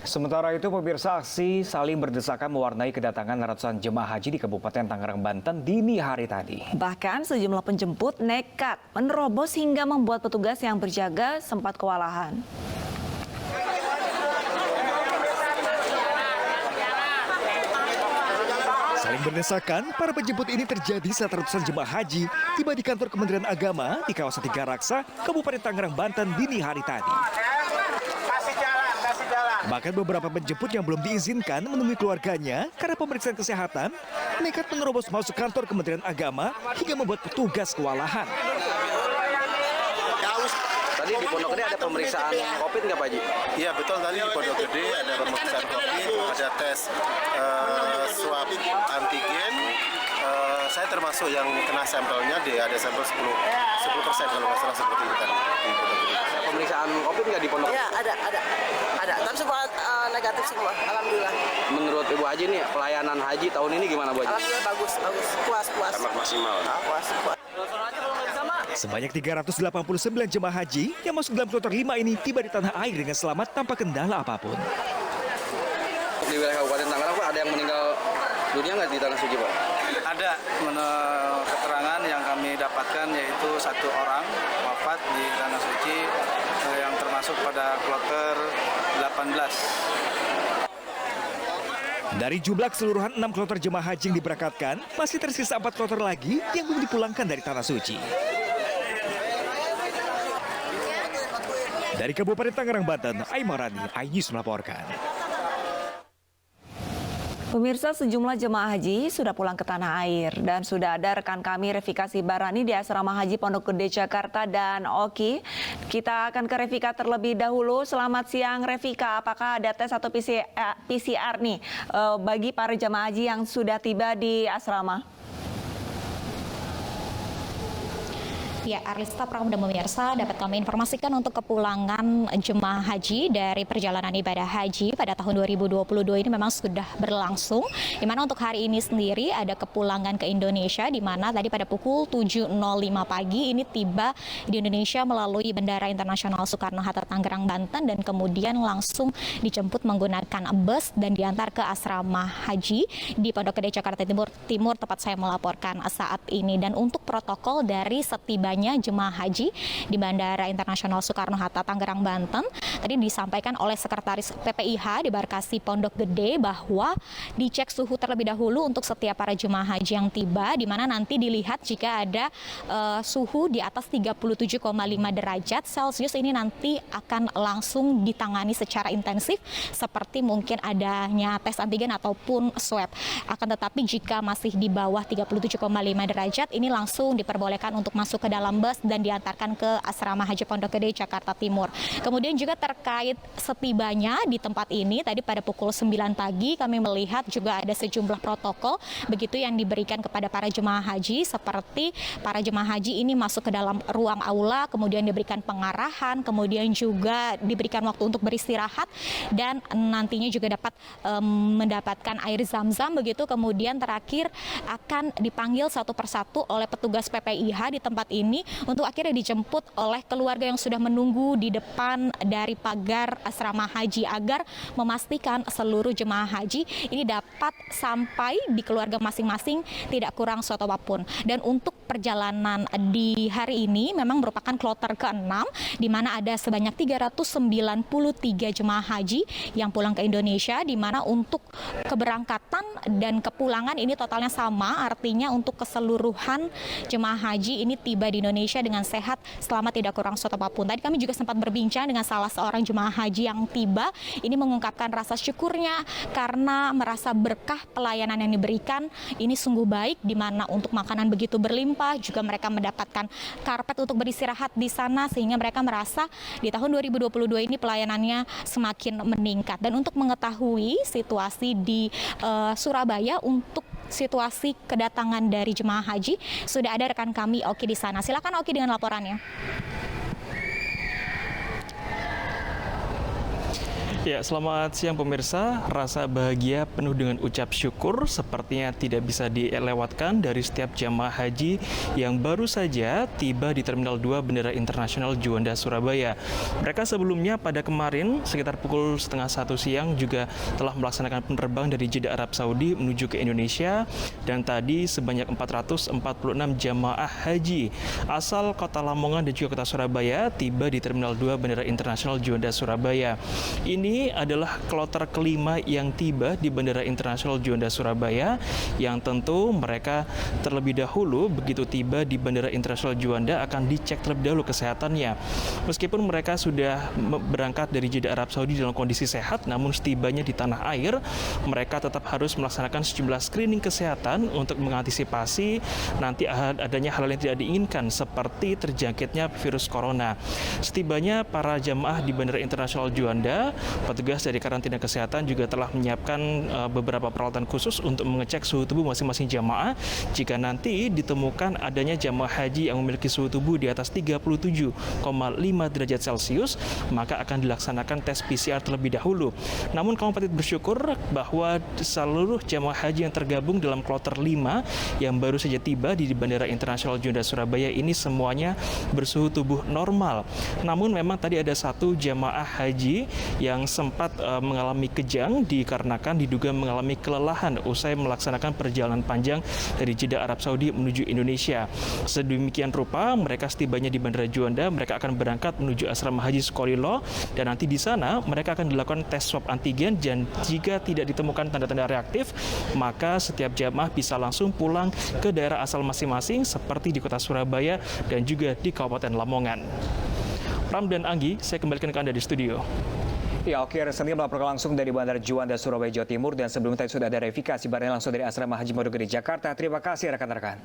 Sementara itu, pemirsa, aksi saling berdesakan mewarnai kedatangan ratusan jemaah haji di Kabupaten Tangerang, Banten dini hari tadi. Bahkan sejumlah penjemput nekat menerobos hingga membuat petugas yang berjaga sempat kewalahan. Saling berdesakan, para penjemput ini terjadi saat ratusan jemaah haji tiba di kantor Kementerian Agama di kawasan Tiga Raksa, Kabupaten Tangerang, Banten dini hari tadi. Bahkan beberapa penjemput yang belum diizinkan menemui keluarganya karena pemeriksaan kesehatan nekat menerobos masuk kantor Kementerian Agama hingga membuat petugas kewalahan. Tadi di Pondok Gede ada pemeriksaan COVID nggak Pak Haji? Iya betul, tadi di Pondok Gede ada pemeriksaan COVID, ada tes swab antigen. Saya termasuk yang kena sampelnya, ada sampel 10% kalau nggak salah seperti itu tadi di Pondok Gede. Pemeriksaan COVID nggak di Pondok Gede? Ya ada. Tapi semua negatif semua, alhamdulillah. Menurut Ibu Haji nih, pelayanan haji tahun ini gimana Bu Haji? Alhamdulillah bagus, puas. Sangat maksimal. Puas. Sebanyak 389 jemaah haji yang masuk dalam kloter 5 ini tiba di tanah air dengan selamat tanpa kendala apapun. Di wilayah Kabupaten Tangerang Pak, ada yang meninggal dunia nggak di Tanah Suci Pak? Ada keterangan yang kami dapatkan yaitu 1 orang wafat di Tanah Suci yang termasuk pada kloter 18. Dari jumlah keseluruhan 6 kloter jemaah haji yang diberangkatkan, masih tersisa 4 kloter lagi yang belum dipulangkan dari Tanah Suci. Dari Kabupaten Tangerang, Banten, Aimarani, iNews melaporkan. Pemirsa, sejumlah jemaah haji sudah pulang ke tanah air dan sudah ada rekan kami Revika Sibarani di Asrama Haji Pondok Gede, Jakarta dan Oki. Kita akan ke Revika terlebih dahulu. Selamat siang Revika, apakah ada tes atau PCR nih bagi para jemaah haji yang sudah tiba di asrama? Ya, Arlista Pramu dan pemirsa, dapat kami informasikan untuk kepulangan jemaah haji dari perjalanan ibadah haji pada tahun 2022 ini memang sudah berlangsung. Di mana untuk hari ini sendiri ada kepulangan ke Indonesia, di mana tadi pada pukul 7.05 pagi ini tiba di Indonesia melalui Bandara Internasional Soekarno-Hatta Tangerang, Banten, dan kemudian langsung dijemput menggunakan bus dan diantar ke asrama haji di Pondok Gede, Jakarta Timur, tempat saya melaporkan saat ini. Dan untuk protokol dari setibanya jemaah haji di Bandara Internasional Soekarno-Hatta Tangerang, Banten, tadi disampaikan oleh Sekretaris PPIH di Barkasi Pondok Gede bahwa dicek suhu terlebih dahulu untuk setiap para jemaah haji yang tiba, di mana nanti dilihat jika ada suhu di atas 37,5 derajat Celcius ini nanti akan langsung ditangani secara intensif seperti mungkin adanya tes antigen ataupun swab. Akan tetapi jika masih di bawah 37,5 derajat ini langsung diperbolehkan untuk masuk ke dalam bus dan diantarkan ke Asrama Haji Pondok Gede, Jakarta Timur. Kemudian juga terkait setibanya di tempat ini, tadi pada pukul 9 pagi kami melihat juga ada sejumlah protokol begitu yang diberikan kepada para jemaah haji, seperti para jemaah haji ini masuk ke dalam ruang aula, kemudian diberikan pengarahan, kemudian juga diberikan waktu untuk beristirahat, dan nantinya juga dapat mendapatkan air zam-zam begitu. Kemudian terakhir akan dipanggil satu persatu oleh petugas PPIH di tempat ini untuk akhirnya dijemput oleh keluarga yang sudah menunggu di depan dari pagar asrama haji agar memastikan seluruh jemaah haji ini dapat sampai di keluarga masing-masing tidak kurang suatu apapun. Dan untuk perjalanan di hari ini memang merupakan kloter ke-6 di mana ada sebanyak 393 jemaah haji yang pulang ke Indonesia, di mana untuk keberangkatan dan kepulangan ini totalnya sama, artinya untuk keseluruhan jemaah haji ini tiba di Indonesia dengan sehat selama tidak kurang suatu apapun. Tadi kami juga sempat berbincang dengan salah seorang jemaah haji yang tiba, ini mengungkapkan rasa syukurnya karena merasa berkah pelayanan yang diberikan ini sungguh baik, di mana untuk makanan begitu berlimpah, juga mereka mendapatkan karpet untuk beristirahat di sana, sehingga mereka merasa di tahun 2022 ini pelayanannya semakin meningkat. Dan untuk mengetahui situasi di Surabaya untuk situasi kedatangan dari jemaah haji, sudah ada rekan kami Oki di sana. Silakan Oki dengan laporannya. Ya, selamat siang pemirsa. Rasa bahagia penuh dengan ucap syukur sepertinya tidak bisa dilewatkan dari setiap jamaah haji yang baru saja tiba di Terminal 2 Bandara Internasional Juanda, Surabaya. Mereka sebelumnya pada kemarin sekitar pukul 12:30 siang juga telah melaksanakan penerbangan dari Jeddah, Arab Saudi menuju ke Indonesia, dan tadi sebanyak 446 jamaah haji asal kota Lamongan dan juga kota Surabaya tiba di Terminal 2 Bandara Internasional Juanda, Surabaya. Ini adalah kloter kelima yang tiba di Bandara Internasional Juanda, Surabaya, yang tentu mereka terlebih dahulu begitu tiba di Bandara Internasional Juanda akan dicek terlebih dahulu kesehatannya. Meskipun mereka sudah berangkat dari Jeddah, Arab Saudi dalam kondisi sehat, namun setibanya di tanah air, mereka tetap harus melaksanakan sejumlah screening kesehatan untuk mengantisipasi nanti adanya hal yang tidak diinginkan seperti terjangkitnya virus corona. Setibanya para jamaah di Bandara Internasional Juanda, petugas dari karantina kesehatan juga telah menyiapkan beberapa peralatan khusus untuk mengecek suhu tubuh masing-masing jamaah. Jika nanti ditemukan adanya jamaah haji yang memiliki suhu tubuh di atas 37,5 derajat Celcius, maka akan dilaksanakan tes PCR terlebih dahulu. Namun kami patut bersyukur bahwa seluruh jamaah haji yang tergabung dalam kloter 5 yang baru saja tiba di Bandara Internasional Juanda, Surabaya ini semuanya bersuhu tubuh normal. Namun memang tadi ada satu jamaah haji yang sempat mengalami kejang dikarenakan diduga mengalami kelelahan usai melaksanakan perjalanan panjang dari Jeddah, Arab Saudi menuju Indonesia. Sedemikian rupa mereka setibanya di Bandara Juanda, mereka akan berangkat menuju asrama haji Sukolilo, dan nanti di sana mereka akan dilakukan tes swab antigen, dan jika tidak ditemukan tanda-tanda reaktif, maka setiap jamaah bisa langsung pulang ke daerah asal masing-masing seperti di kota Surabaya dan juga di Kabupaten Lamongan. Pram dan Anggi, saya kembalikan ke Anda di studio. Ya, oke, resmi melaporkan langsung dari Bandara Juanda, Surabaya, Jawa Timur, dan sebelumnya tadi sudah ada verifikasi barang langsung dari Asrama Haji Modogede, Jakarta. Terima kasih rekan-rekan.